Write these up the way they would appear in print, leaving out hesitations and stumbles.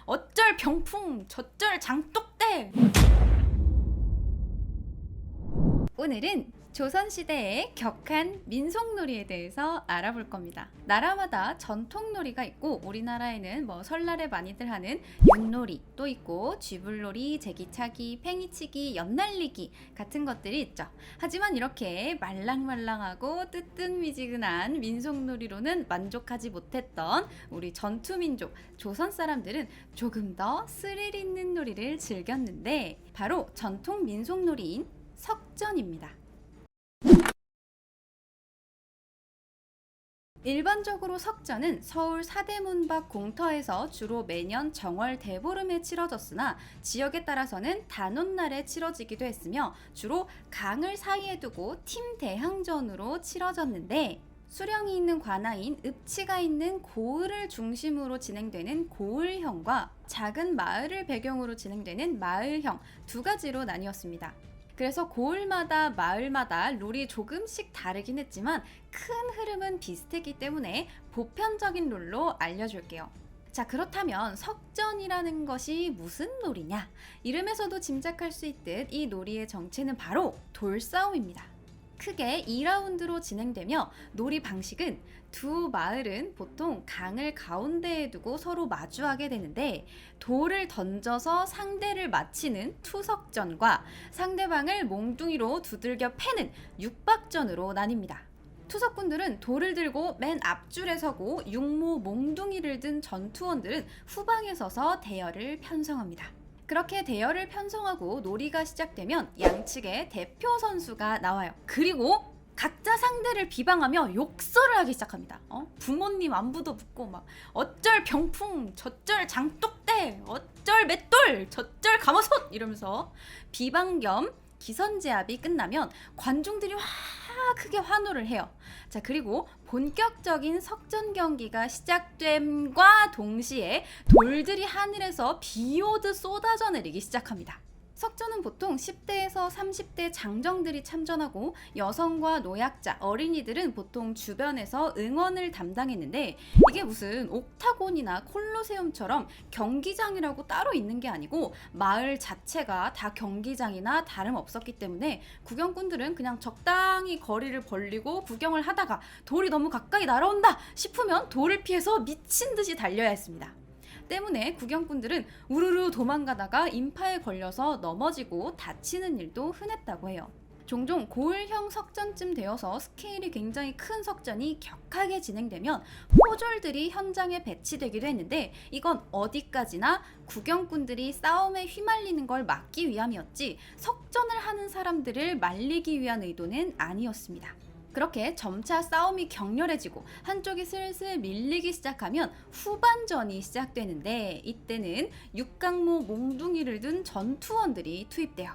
어쩔 병풍 저쩔 장독대. 오늘은 조선시대의 격한 민속놀이에 대해서 알아볼 겁니다. 나라마다 전통놀이가 있고 우리나라에는 설날에 많이들 하는 윷놀이 또 있고 쥐불놀이, 제기차기, 팽이치기, 연날리기 같은 것들이 있죠. 하지만 이렇게 말랑말랑하고 뜨뜻미지근한 민속놀이로는 만족하지 못했던 우리 전투민족 조선 사람들은 조금 더 스릴 있는 놀이를 즐겼는데 바로 전통 민속놀이인 석전입니다. 일반적으로 석전은 서울 사대문 밖 공터에서 주로 매년 정월 대보름에 치러졌으나 지역에 따라서는 단오날에 치러지기도 했으며 주로 강을 사이에 두고 팀 대항전으로 치러졌는데 수령이 있는 관아인 읍치가 있는 고을을 중심으로 진행되는 고을형과 작은 마을을 배경으로 진행되는 마을형 두 가지로 나뉘었습니다. 그래서 고을마다 마을마다 룰이 조금씩 다르긴 했지만 큰 흐름은 비슷했기 때문에 보편적인 룰로 알려줄게요. 자, 그렇다면 석전이라는 것이 무슨 놀이냐? 이름에서도 짐작할 수 있듯 이 놀이의 정체는 바로 돌싸움입니다. 크게 2라운드로 진행되며 놀이 방식은 두 마을은 보통 강을 가운데에 두고 서로 마주하게 되는데 돌을 던져서 상대를 맞히는 투석전과 상대방을 몽둥이로 두들겨 패는 육박전으로 나뉩니다. 투석꾼들은 돌을 들고 맨 앞줄에 서고 육모 몽둥이를 든 전투원들은 후방에 서서 대열을 편성합니다. 그렇게 대열을 편성하고 놀이가 시작되면 양측의 대표 선수가 나와요. 그리고 각자 상대를 비방하며 욕설을 하기 시작합니다. 부모님 안부도 묻고 어쩔 병풍 저쩔 장독대 어쩔 맷돌 저쩔 가마솥 이러면서 비방 겸 기선제압이 끝나면 관중들이 크게 환호를 해요. 자, 그리고 본격적인 석전 경기가 시작됨과 동시에 돌들이 하늘에서 비 오듯 쏟아져 내리기 시작합니다. 석전은 보통 10대에서 30대 장정들이 참전하고 여성과 노약자, 어린이들은 보통 주변에서 응원을 담당했는데 이게 무슨 옥타곤이나 콜로세움처럼 경기장이라고 따로 있는 게 아니고 마을 자체가 다 경기장이나 다름없었기 때문에 구경꾼들은 그냥 적당히 거리를 벌리고 구경을 하다가 돌이 너무 가까이 날아온다 싶으면 돌을 피해서 미친 듯이 달려야 했습니다. 때문에 구경꾼들은 우르르 도망가다가 인파에 걸려서 넘어지고 다치는 일도 흔했다고 해요. 종종 고을형 석전쯤 되어서 스케일이 굉장히 큰 석전이 격하게 진행되면 포졸들이 현장에 배치되기도 했는데 이건 어디까지나 구경꾼들이 싸움에 휘말리는 걸 막기 위함이었지 석전을 하는 사람들을 말리기 위한 의도는 아니었습니다. 그렇게 점차 싸움이 격렬해지고 한쪽이 슬슬 밀리기 시작하면 후반전이 시작되는데 이때는 육강모 몽둥이를 든 전투원들이 투입돼요.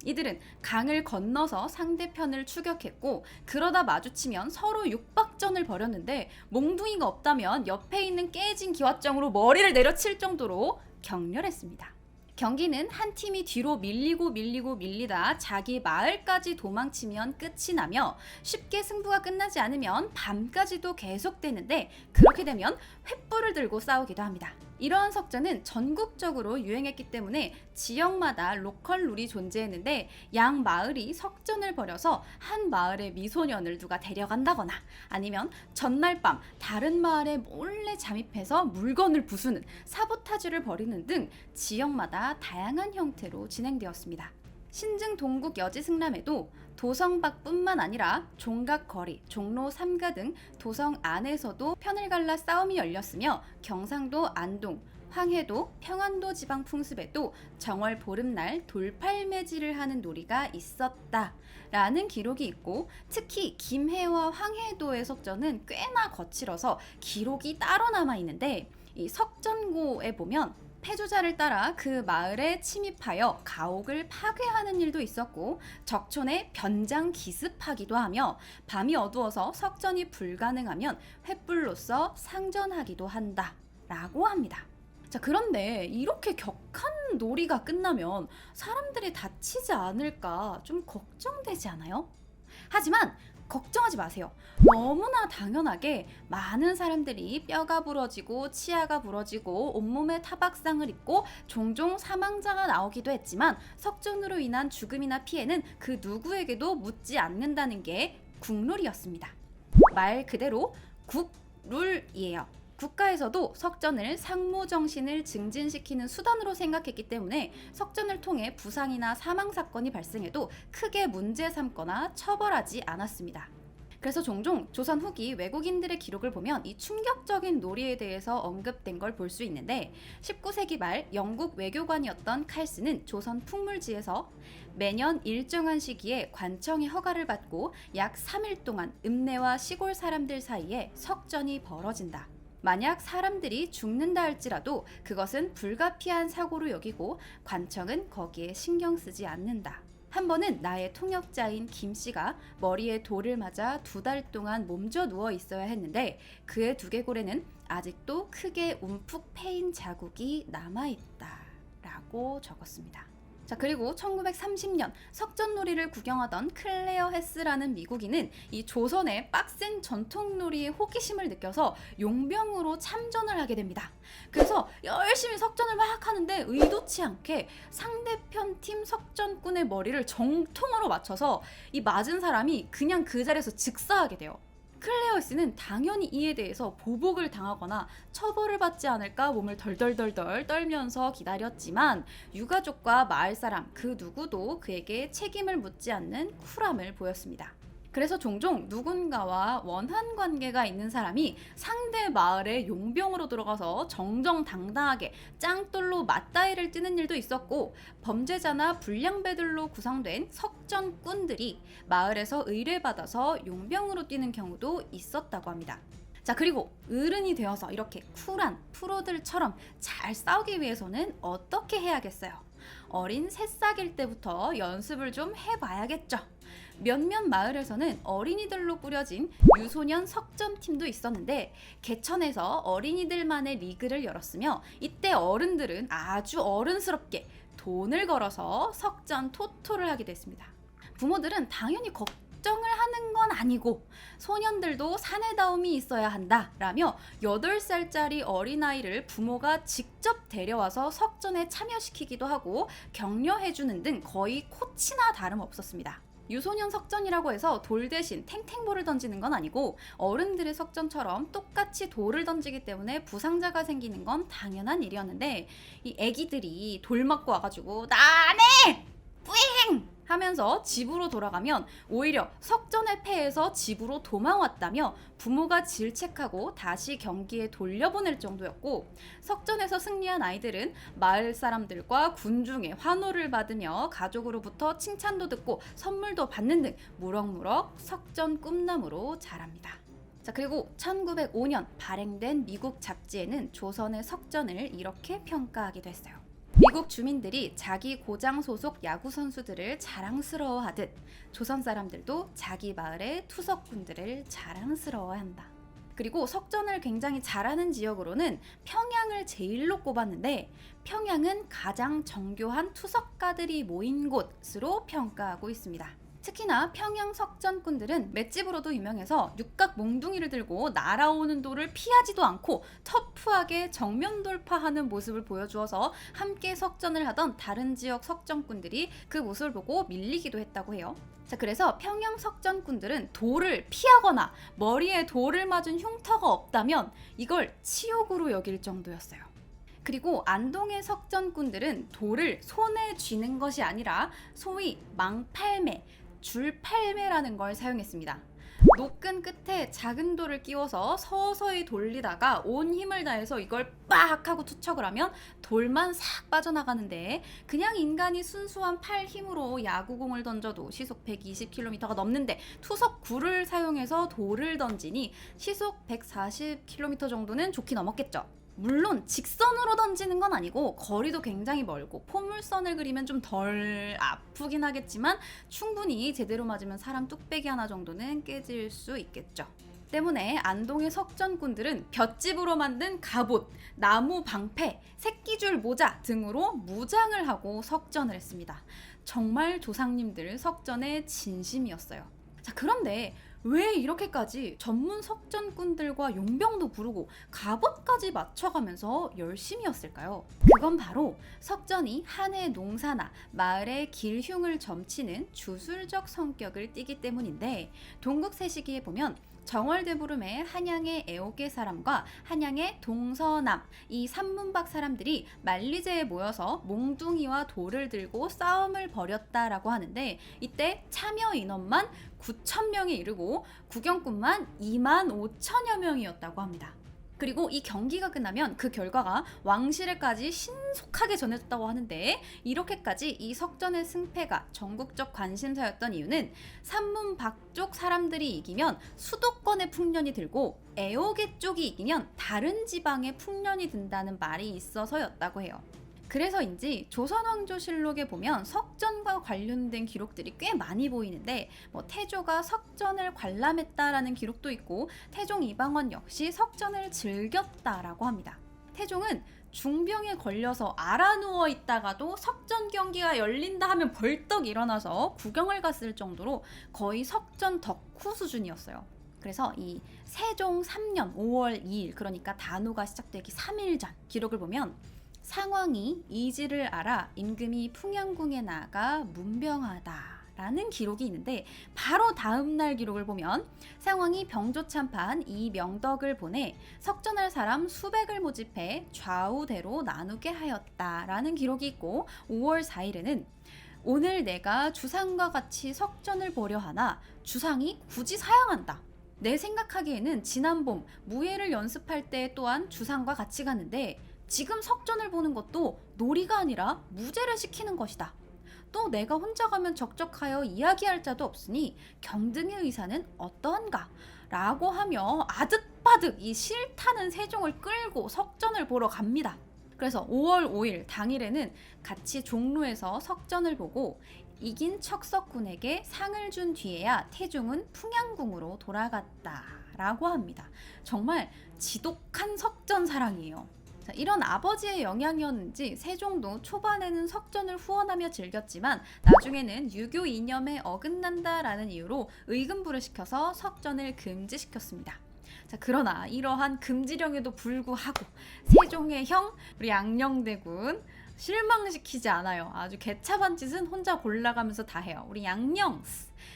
이들은 강을 건너서 상대편을 추격했고 그러다 마주치면 서로 육박전을 벌였는데 몽둥이가 없다면 옆에 있는 깨진 기왓장으로 머리를 내려칠 정도로 격렬했습니다. 경기는 한 팀이 뒤로 밀리다 자기 마을까지 도망치면 끝이 나며 쉽게 승부가 끝나지 않으면 밤까지도 계속되는데 그렇게 되면 횃불을 들고 싸우기도 합니다. 이러한 석전은 전국적으로 유행했기 때문에 지역마다 로컬 룰이 존재했는데 양 마을이 석전을 벌여서 한 마을의 미소년을 누가 데려간다거나 아니면 전날 밤 다른 마을에 몰래 잠입해서 물건을 부수는 사보타주를 벌이는 등 지역마다 다양한 형태로 진행되었습니다. 신증 동국 여지승람에도 도성 밖뿐만 아니라 종각거리, 종로 3가 등 도성 안에서도 편을 갈라 싸움이 열렸으며 경상도 안동, 황해도, 평안도 지방 풍습에도 정월 보름날 돌팔매질을 하는 놀이가 있었다라는 기록이 있고 특히 김해와 황해도의 석전은 꽤나 거칠어서 기록이 따로 남아있는데 이 석전고에 보면 패주자를 따라 그 마을에 침입하여 가옥을 파괴하는 일도 있었고 적촌에 변장 기습하기도 하며 밤이 어두워서 석전이 불가능하면 횃불로써 상전하기도 한다라고 합니다. 자, 그런데 이렇게 격한 놀이가 끝나면 사람들이 다치지 않을까 좀 걱정되지 않아요? 하지만 걱정하지 마세요. 너무나 당연하게 많은 사람들이 뼈가 부러지고 치아가 부러지고 온몸에 타박상을 입고 종종 사망자가 나오기도 했지만 석전으로 인한 죽음이나 피해는 그 누구에게도 묻지 않는다는 게 국룰이었습니다. 말 그대로 국룰이에요. 국가에서도 석전을 상무 정신을 증진시키는 수단으로 생각했기 때문에 석전을 통해 부상이나 사망 사건이 발생해도 크게 문제 삼거나 처벌하지 않았습니다. 그래서 종종 조선 후기 외국인들의 기록을 보면 이 충격적인 놀이에 대해서 언급된 걸 볼 수 있는데 19세기 말 영국 외교관이었던 칼스는 조선 풍물지에서 매년 일정한 시기에 관청의 허가를 받고 약 3일 동안 읍내와 시골 사람들 사이에 석전이 벌어진다. 만약 사람들이 죽는다 할지라도 그것은 불가피한 사고로 여기고 관청은 거기에 신경 쓰지 않는다. 한 번은 나의 통역자인 김 씨가 머리에 돌을 맞아 2달 동안 몸져 누워 있어야 했는데 그의 두개골에는 아직도 크게 움푹 패인 자국이 남아있다라고 적었습니다. 자, 그리고 1930년 석전놀이를 구경하던 클레어 헤스라는 미국인은 이 조선의 빡센 전통놀이에 호기심을 느껴서 용병으로 참전을 하게 됩니다. 그래서 열심히 석전을 막 하는데 의도치 않게 상대편 팀 석전꾼의 머리를 정통으로 맞춰서 이 맞은 사람이 그냥 그 자리에서 즉사하게 돼요. 클레어스는 당연히 이에 대해서 보복을 당하거나 처벌을 받지 않을까 몸을 덜덜덜덜 떨면서 기다렸지만 유가족과 마을 사람 그 누구도 그에게 책임을 묻지 않는 쿨함을 보였습니다. 그래서 종종 누군가와 원한 관계가 있는 사람이 상대 마을에 용병으로 들어가서 정정당당하게 짱돌로 맞다이를 뜨는 일도 있었고 범죄자나 불량배들로 구성된 석전꾼들이 마을에서 의뢰받아서 용병으로 뛰는 경우도 있었다고 합니다. 자, 그리고 어른이 되어서 이렇게 쿨한 프로들처럼 잘 싸우기 위해서는 어떻게 해야겠어요? 어린 새싹일 때부터 연습을 좀 해봐야겠죠. 몇몇 마을에서는 어린이들로 꾸려진 유소년 석전팀도 있었는데 개천에서 어린이들만의 리그를 열었으며 이때 어른들은 아주 어른스럽게 돈을 걸어서 석전 토토를 하게 됐습니다. 부모들은 당연히 걱정을 하는 건 아니고 소년들도 사내다움이 있어야 한다라며 8살짜리 어린아이를 부모가 직접 데려와서 석전에 참여시키기도 하고 격려해주는 등 거의 코치나 다름없었습니다. 유소년 석전이라고 해서 돌 대신 탱탱볼을 던지는 건 아니고 어른들의 석전처럼 똑같이 돌을 던지기 때문에 부상자가 생기는 건 당연한 일이었는데 이 애기들이 돌 맞고 와가지고 나 안 해! 뿌잉! 하면서 집으로 돌아가면 오히려 석전에 패해서 집으로 도망왔다며 부모가 질책하고 다시 경기에 돌려보낼 정도였고 석전에서 승리한 아이들은 마을 사람들과 군중의 환호를 받으며 가족으로부터 칭찬도 듣고 선물도 받는 등 무럭무럭 석전 꿈나무로 자랍니다. 자, 그리고 1905년 발행된 미국 잡지에는 조선의 석전을 이렇게 평가하기도 했어요. 미국 주민들이 자기 고장 소속 야구 선수들을 자랑스러워하듯 조선 사람들도 자기 마을의 투석꾼들을 자랑스러워한다. 그리고 석전을 굉장히 잘하는 지역으로는 평양을 제일로 꼽았는데 평양은 가장 정교한 투석가들이 모인 곳으로 평가하고 있습니다. 특히나 평양 석전꾼들은 맷집으로도 유명해서 육각 몽둥이를 들고 날아오는 돌을 피하지도 않고 터프하게 정면 돌파하는 모습을 보여주어서 함께 석전을 하던 다른 지역 석전꾼들이 그 모습을 보고 밀리기도 했다고 해요. 자, 그래서 평양 석전꾼들은 돌을 피하거나 머리에 돌을 맞은 흉터가 없다면 이걸 치욕으로 여길 정도였어요. 그리고 안동의 석전꾼들은 돌을 손에 쥐는 것이 아니라 소위 망팔매, 줄팔매라는 걸 사용했습니다. 노끈 끝에 작은 돌을 끼워서 서서히 돌리다가 온 힘을 다해서 이걸 빡 하고 투척을 하면 돌만 싹 빠져나가는데 그냥 인간이 순수한 팔 힘으로 야구공을 던져도 시속 120km가 넘는데 투석 구를 사용해서 돌을 던지니 시속 140km 정도는 좋게 넘었겠죠. 물론 직선으로 던지는 건 아니고 거리도 굉장히 멀고 포물선을 그리면 좀 덜 아프긴 하겠지만 충분히 제대로 맞으면 사람 뚝배기 하나 정도는 깨질 수 있겠죠. 때문에 안동의 석전꾼들은 볏짚으로 만든 갑옷, 나무 방패, 새끼줄 모자 등으로 무장을 하고 석전을 했습니다. 정말 조상님들 석전의 진심이었어요. 자, 그런데 왜 이렇게까지 전문 석전꾼들과 용병도 부르고 갑옷까지 맞춰가면서 열심히 였을까요? 그건 바로 석전이 한 해 농사나 마을의 길흉을 점치는 주술적 성격을 띠기 때문인데, 동국세시기에 보면 정월대보름에 한양의 애옥계 사람과 한양의 동서남 이 삼문박 사람들이 만리제에 모여서 몽둥이와 돌을 들고 싸움을 벌였다라고 하는데, 이때 참여 인원만 9,000명에 이르고 구경꾼만 25,000여 명이었다고 합니다. 그리고 이 경기가 끝나면 그 결과가 왕실에까지 신속하게 전해졌다고 하는데, 이렇게까지 이 석전의 승패가 전국적 관심사였던 이유는 삼문박 쪽 사람들이 이기면 수도권의 풍년이 들고 애호계 쪽이 이기면 다른 지방의 풍년이 든다는 말이 있어서였다고 해요. 그래서인지 조선왕조실록에 보면 석전과 관련된 기록들이 꽤 많이 보이는데, 태조가 석전을 관람했다라는 기록도 있고 태종 이방원 역시 석전을 즐겼다라고 합니다. 태종은 중병에 걸려서 알아누워 있다가도 석전 경기가 열린다 하면 벌떡 일어나서 구경을 갔을 정도로 거의 석전 덕후 수준이었어요. 그래서 이 세종 3년 5월 2일, 그러니까 단오가 시작되기 3일 전 기록을 보면, 상왕이 이지를 알아 임금이 풍양궁에 나가 문병하다 라는 기록이 있는데, 바로 다음날 기록을 보면 상왕이 병조참판 이 명덕을 보내 석전할 사람 수백을 모집해 좌우대로 나누게 하였다라는 기록이 있고, 5월 4일에는 오늘 내가 주상과 같이 석전을 보려 하나 주상이 굳이 사양한다. 내 생각하기에는 지난 봄 무예를 연습할 때 또한 주상과 같이 갔는데 지금 석전을 보는 것도 놀이가 아니라 무제를 시키는 것이다. 또 내가 혼자 가면 적적하여 이야기할 자도 없으니 경등의 의사는 어떠한가? 라고 하며 아득바득 이 싫다는 세종을 끌고 석전을 보러 갑니다. 그래서 5월 5일 당일에는 같이 종로에서 석전을 보고 이긴 척석군에게 상을 준 뒤에야 태종은 풍양궁으로 돌아갔다라고 합니다. 정말 지독한 석전 사랑이에요. 이런 아버지의 영향이었는지 세종도 초반에는 석전을 후원하며 즐겼지만 나중에는 유교 이념에 어긋난다라는 이유로 의금부를 시켜서 석전을 금지시켰습니다. 그러나 이러한 금지령에도 불구하고 세종의 형 우리 양녕대군 실망시키지 않아요. 아주 개차반 짓은 혼자 골라가면서 다 해요. 우리 양녕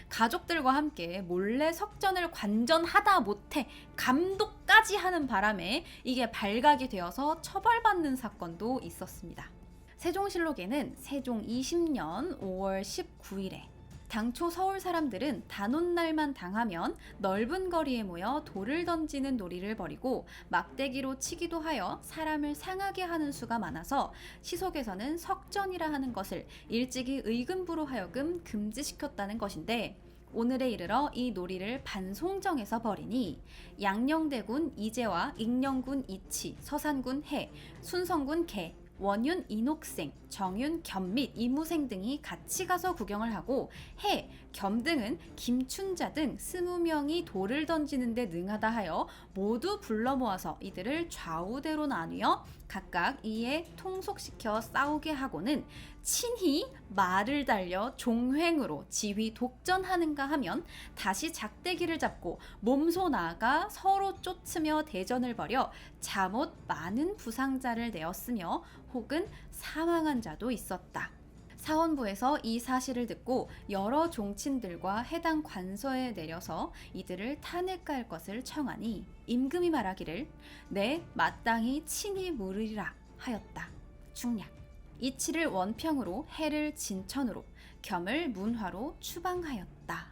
가족들과 함께 몰래 석전을 관전하다 못해 감독까지 하는 바람에 이게 발각이 되어서 처벌받는 사건도 있었습니다. 세종실록에는 세종 20년 5월 19일에 당초 서울 사람들은 단오날만 당하면 넓은 거리에 모여 돌을 던지는 놀이를 벌이고 막대기로 치기도 하여 사람을 상하게 하는 수가 많아서 시속에서는 석전이라 하는 것을 일찍이 의금부로 하여금 금지시켰다는 것인데, 오늘에 이르러 이 놀이를 반송정에서 벌이니 양녕대군 이재와 익령군 이치, 서산군 해, 순성군 개, 원윤 인옥생, 정윤 겸 및 이무생 등이 같이 가서 구경을 하고, 해, 겸 등은 김춘자 등 20명이 돌을 던지는 데 능하다 하여 모두 불러 모아서 이들을 좌우대로 나뉘어 각각 이에 통속시켜 싸우게 하고는 친히 말을 달려 종횡으로 지휘 독전하는가 하면 다시 작대기를 잡고 몸소 나아가 서로 쫓으며 대전을 벌여 잠옷 많은 부상자를 내었으며 혹은 사망한 자도 있었다. 사원부에서 이 사실을 듣고 여러 종친들과 해당 관서에 내려서 이들을 탄핵할 것을 청하니 임금이 말하기를 내 마땅히 친히 물으리라 하였다. 중략. 이치를 원평으로, 해를 진천으로, 겸을 문화로 추방하였다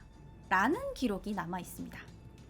라는 기록이 남아 있습니다.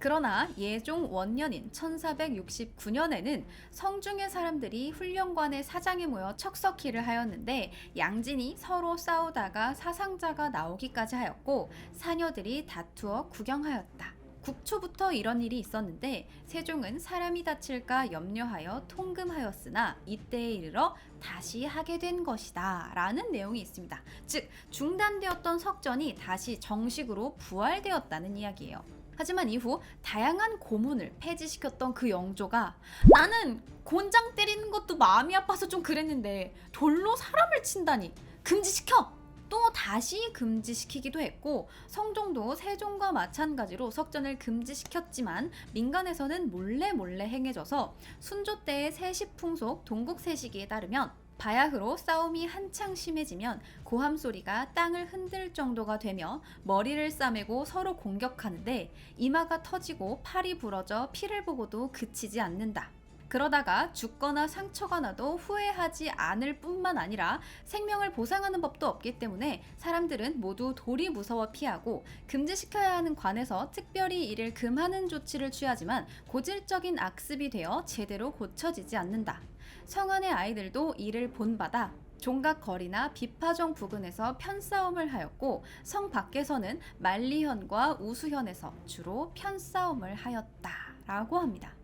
그러나 예종 원년인 1469년에는 성중의 사람들이 훈련관의 사장에 모여 척석기를 하였는데 양진이 서로 싸우다가 사상자가 나오기까지 하였고 사녀들이 다투어 구경하였다. 국초부터 이런 일이 있었는데 세종은 사람이 다칠까 염려하여 통금하였으나 이때에 이르러 다시 하게 된 것이다 라는 내용이 있습니다. 즉 중단되었던 석전이 다시 정식으로 부활되었다는 이야기예요. 하지만 이후 다양한 고문을 폐지시켰던 그 영조가 나는 곤장 때리는 것도 마음이 아파서 좀 그랬는데 돌로 사람을 친다니 금지시켜! 또 다시 금지시키기도 했고, 성종도 세종과 마찬가지로 석전을 금지시켰지만 민간에서는 몰래 행해져서 순조 때의 세시 풍속 동국세시기에 따르면 바야흐로 싸움이 한창 심해지면 고함 소리가 땅을 흔들 정도가 되며 머리를 싸매고 서로 공격하는데 이마가 터지고 팔이 부러져 피를 보고도 그치지 않는다. 그러다가 죽거나 상처가 나도 후회하지 않을 뿐만 아니라 생명을 보상하는 법도 없기 때문에 사람들은 모두 돌이 무서워 피하고, 금지시켜야 하는 관에서 특별히 이를 금하는 조치를 취하지만 고질적인 악습이 되어 제대로 고쳐지지 않는다. 성안의 아이들도 이를 본받아 종각거리나 비파정 부근에서 편싸움을 하였고, 성 밖에서는 만리현과 우수현에서 주로 편싸움을 하였다라고 합니다.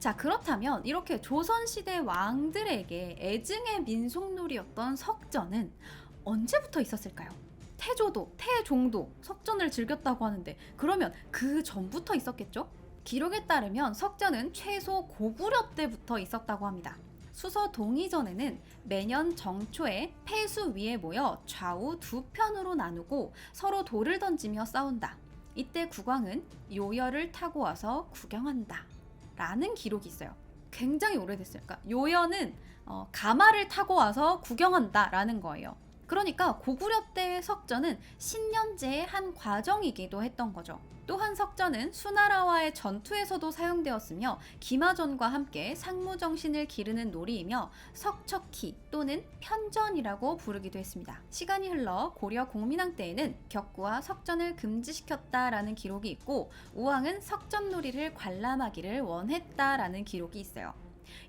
자, 그렇다면 이렇게 조선시대 왕들에게 애증의 민속놀이였던 석전은 언제부터 있었을까요? 태조도, 태종도 석전을 즐겼다고 하는데 그러면 그 전부터 있었겠죠? 기록에 따르면 석전은 최소 고구려 때부터 있었다고 합니다. 수서 동의전에는 매년 정초에 폐수 위에 모여 좌우 두 편으로 나누고 서로 돌을 던지며 싸운다. 이때 국왕은 요열을 타고 와서 구경한다 라는 기록이 있어요. 굉장히 오래됐어요. 그러니까 요연은 가마를 타고 와서 구경한다 라는 거예요. 그러니까 고구려 때의 석전은 신년제의 한 과정이기도 했던 거죠. 또한 석전은 수나라와의 전투에서도 사용되었으며 기마전과 함께 상무정신을 기르는 놀이이며 석척희 또는 편전이라고 부르기도 했습니다. 시간이 흘러 고려 공민왕 때에는 격구와 석전을 금지시켰다라는 기록이 있고, 우왕은 석전놀이를 관람하기를 원했다라는 기록이 있어요.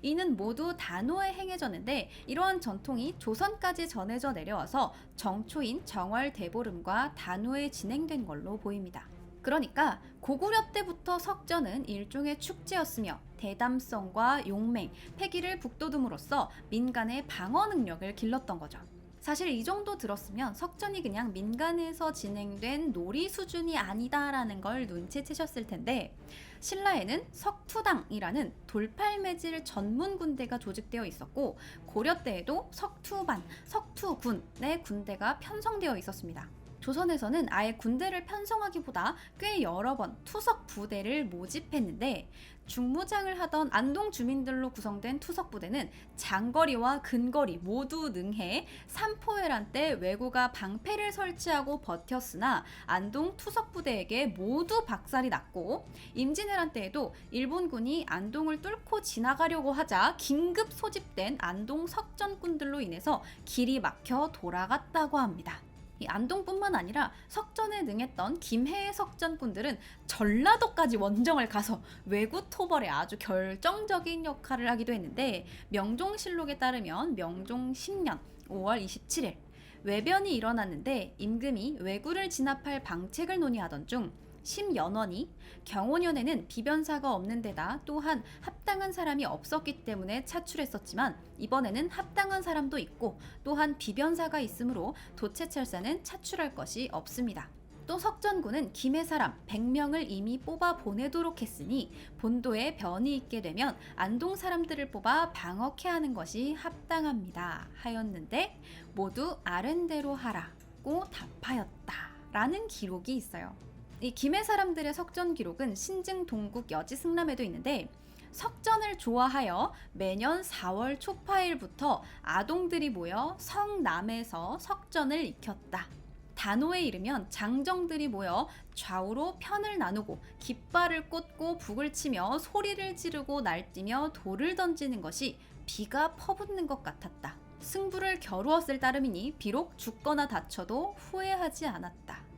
이는 모두 단호에 행해졌는데 이러한 전통이 조선까지 전해져 내려와서 정초인 정월 대보름과 단호에 진행된 걸로 보입니다. 그러니까 고구려 때부터 석전은 일종의 축제였으며 대담성과 용맹, 패기를 북돋움으로써 민간의 방어 능력을 길렀던 거죠. 사실 이 정도 들었으면 석전이 그냥 민간에서 진행된 놀이 수준이 아니다라는 걸 눈치채셨을 텐데, 신라에는 석투당이라는 돌팔매질 전문 군대가 조직되어 있었고, 고려 때에도 석투반, 석투군의 군대가 편성되어 있었습니다. 조선에서는 아예 군대를 편성하기보다 꽤 여러 번 투석 부대를 모집했는데, 중무장을 하던 안동 주민들로 구성된 투석 부대는 장거리와 근거리 모두 능해 삼포회란 때 왜구가 방패를 설치하고 버텼으나 안동 투석 부대에게 모두 박살이 났고, 임진왜란 때에도 일본군이 안동을 뚫고 지나가려고 하자 긴급 소집된 안동 석전꾼들로 인해서 길이 막혀 돌아갔다고 합니다. 이 안동뿐만 아니라 석전에 능했던 김해의 석전꾼들은 전라도까지 원정을 가서 왜구 토벌에 아주 결정적인 역할을 하기도 했는데, 명종실록에 따르면 명종 10년 5월 27일 외변이 일어났는데 임금이 왜구를 진압할 방책을 논의하던 중 심연원이 경호년에는 비변사가 없는 데다 또한 합당한 사람이 없었기 때문에 차출했었지만 이번에는 합당한 사람도 있고 또한 비변사가 있으므로 도채철사는 차출할 것이 없습니다. 또 석전군은 김해 사람 100명을 이미 뽑아 보내도록 했으니 본도에 변이 있게 되면 안동 사람들을 뽑아 방어케 하는 것이 합당합니다 하였는데 모두 아랜대로 하라고 답하였다라는 기록이 있어요. 이 김해 사람들의 석전 기록은 신증 동국 여지승람에도 있는데, 석전을 좋아하여 매년 4월 초파일부터 아동들이 모여 성남에서 석전을 익혔다. 단오에 이르면 장정들이 모여 좌우로 편을 나누고 깃발을 꽂고 북을 치며 소리를 지르고 날뛰며 돌을 던지는 것이 비가 퍼붓는 것 같았다. 승부를 겨루었을 따름이니 비록 죽거나 다쳐도 후회하지 않았다.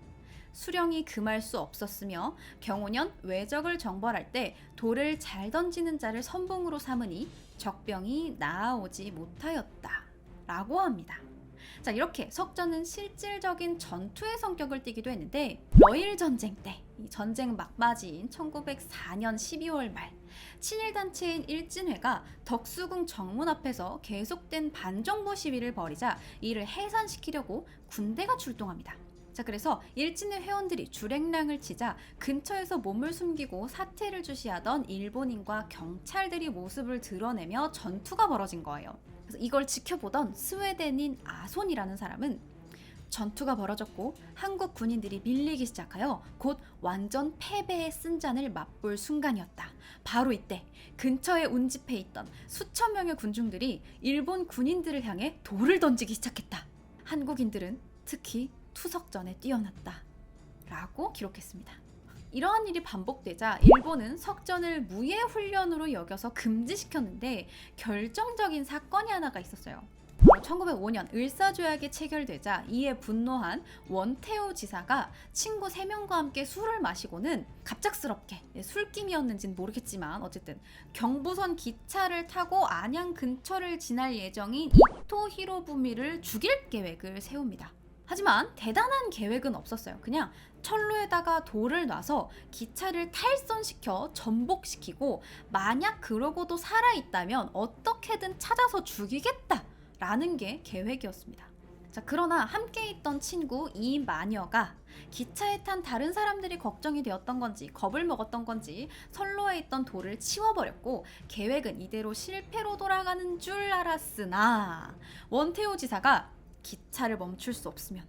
수령이 금할 수 없었으며 경호년 외적을 정벌할 때 돌을 잘 던지는 자를 선봉으로 삼으니 적병이 나아오지 못하였다 라고 합니다. 자, 이렇게 석전은 실질적인 전투의 성격을 띠기도 했는데, 러일 전쟁 때 이 전쟁 막바지인 1904년 12월 말 친일단체인 일진회가 덕수궁 정문 앞에서 계속된 반정부 시위를 벌이자 이를 해산시키려고 군대가 출동합니다. 자, 그래서 일진의 회원들이 주랭랑을 치자 근처에서 몸을 숨기고 사태를 주시하던 일본인과 경찰들이 모습을 드러내며 전투가 벌어진 거예요. 그래서 이걸 지켜보던 스웨덴인 아손이라는 사람은 전투가 벌어졌고 한국 군인들이 밀리기 시작하여 곧 완전 패배의 쓴잔을 맛볼 순간이었다. 바로 이때 근처에 운집해 있던 수천 명의 군중들이 일본 군인들을 향해 돌을 던지기 시작했다. 한국인들은 특히 투석전에 뛰어났다. 라고 기록했습니다. 이러한 일이 반복되자 일본은 석전을 무예 훈련으로 여겨서 금지시켰는데 결정적인 사건이 하나가 있었어요. 1905년 을사조약이 체결되자 이에 분노한 원태우 지사가 친구 3명과 함께 술을 마시고는 갑작스럽게, 술김이었는지는 모르겠지만 어쨌든 경부선 기차를 타고 안양 근처를 지날 예정인 이토 히로부미를 죽일 계획을 세웁니다. 하지만 대단한 계획은 없었어요. 그냥 철로에다가 돌을 놔서 기차를 탈선시켜 전복시키고 만약 그러고도 살아있다면 어떻게든 찾아서 죽이겠다 라는 게 계획이었습니다. 자, 그러나 함께 있던 친구 이마녀가 기차에 탄 다른 사람들이 걱정이 되었던 건지 겁을 먹었던 건지 선로에 있던 돌을 치워버렸고 계획은 이대로 실패로 돌아가는 줄 알았으나 원태우 지사가 기차를 멈출 수 없으면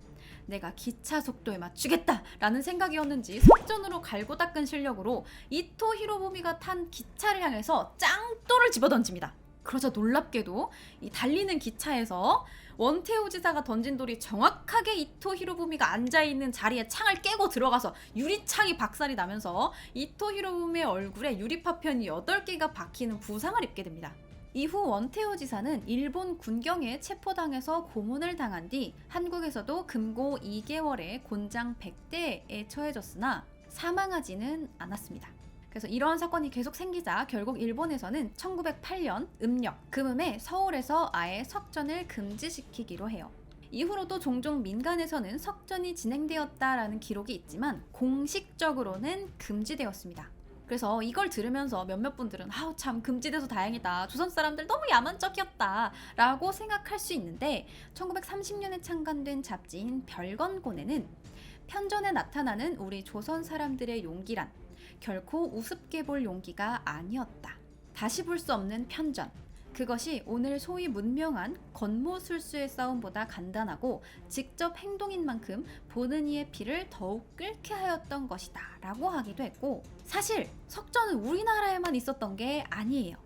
내가 기차 속도에 맞추겠다 라는 생각이었는지 석전으로 갈고 닦은 실력으로 이토 히로부미가 탄 기차를 향해서 짱돌을 집어던집니다. 그러자 놀랍게도 이 달리는 기차에서 원태우 지사가 던진 돌이 정확하게 이토 히로부미가 앉아있는 자리에 창을 깨고 들어가서 유리창이 박살이 나면서 이토 히로부미의 얼굴에 유리파편이 8개가 박히는 부상을 입게 됩니다. 이후 원태우 지사는 일본 군경에 체포당해서 고문을 당한 뒤 한국에서도 금고 2개월의 곤장 100대에 처해졌으나 사망하지는 않았습니다. 그래서 이러한 사건이 계속 생기자 결국 일본에서는 1908년 음력 금음에 서울에서 아예 석전을 금지시키기로 해요. 이후로도 종종 민간에서는 석전이 진행되었다라는 기록이 있지만 공식적으로는 금지되었습니다. 그래서 이걸 들으면서 몇몇 분들은 아우 참 금지돼서 다행이다. 조선 사람들 너무 야만적이었다 라고 생각할 수 있는데 1930년에 창간된 잡지인 별건곤에는 편전에 나타나는 우리 조선 사람들의 용기란 결코 우습게 볼 용기가 아니었다. 다시 볼 수 없는 편전. 그것이 오늘 소위 문명한 권모술수의 싸움보다 간단하고 직접 행동인 만큼 보는 이의 피를 더욱 끓게 하였던 것이다 라고 하기도 했고 사실 석전은 우리나라에만 있었던 게 아니에요.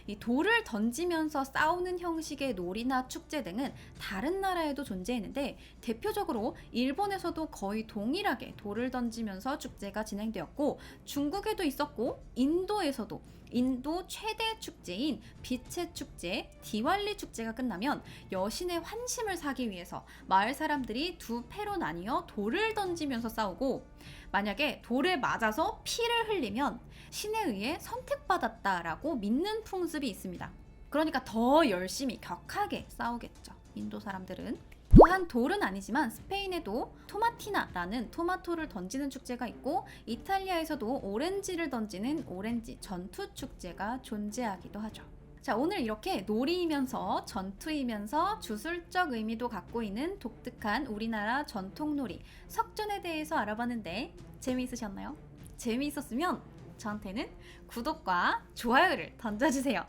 이 돌을 던지면서 싸우는 형식의 놀이나 축제 등은 다른 나라에도 존재했는데 대표적으로 일본에서도 거의 동일하게 돌을 던지면서 축제가 진행되었고 중국에도 있었고 인도에서도 인도 최대 축제인 빛의 축제 디왈리 축제가 끝나면 여신의 환심을 사기 위해서 마을 사람들이 두 패로 나뉘어 돌을 던지면서 싸우고 만약에 돌에 맞아서 피를 흘리면 신에 의해 선택받았다라고 믿는 풍습이 있습니다. 그러니까 더 열심히 격하게 싸우겠죠. 인도 사람들은. 또한 돌은 아니지만 스페인에도 토마티나라는 토마토를 던지는 축제가 있고 이탈리아에서도 오렌지를 던지는 오렌지 전투 축제가 존재하기도 하죠. 자, 오늘 이렇게 놀이이면서 전투이면서 주술적 의미도 갖고 있는 독특한 우리나라 전통놀이 석전에 대해서 알아봤는데 재미있으셨나요? 재미있었으면 저한테는 구독과 좋아요를 던져주세요.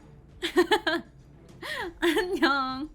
안녕.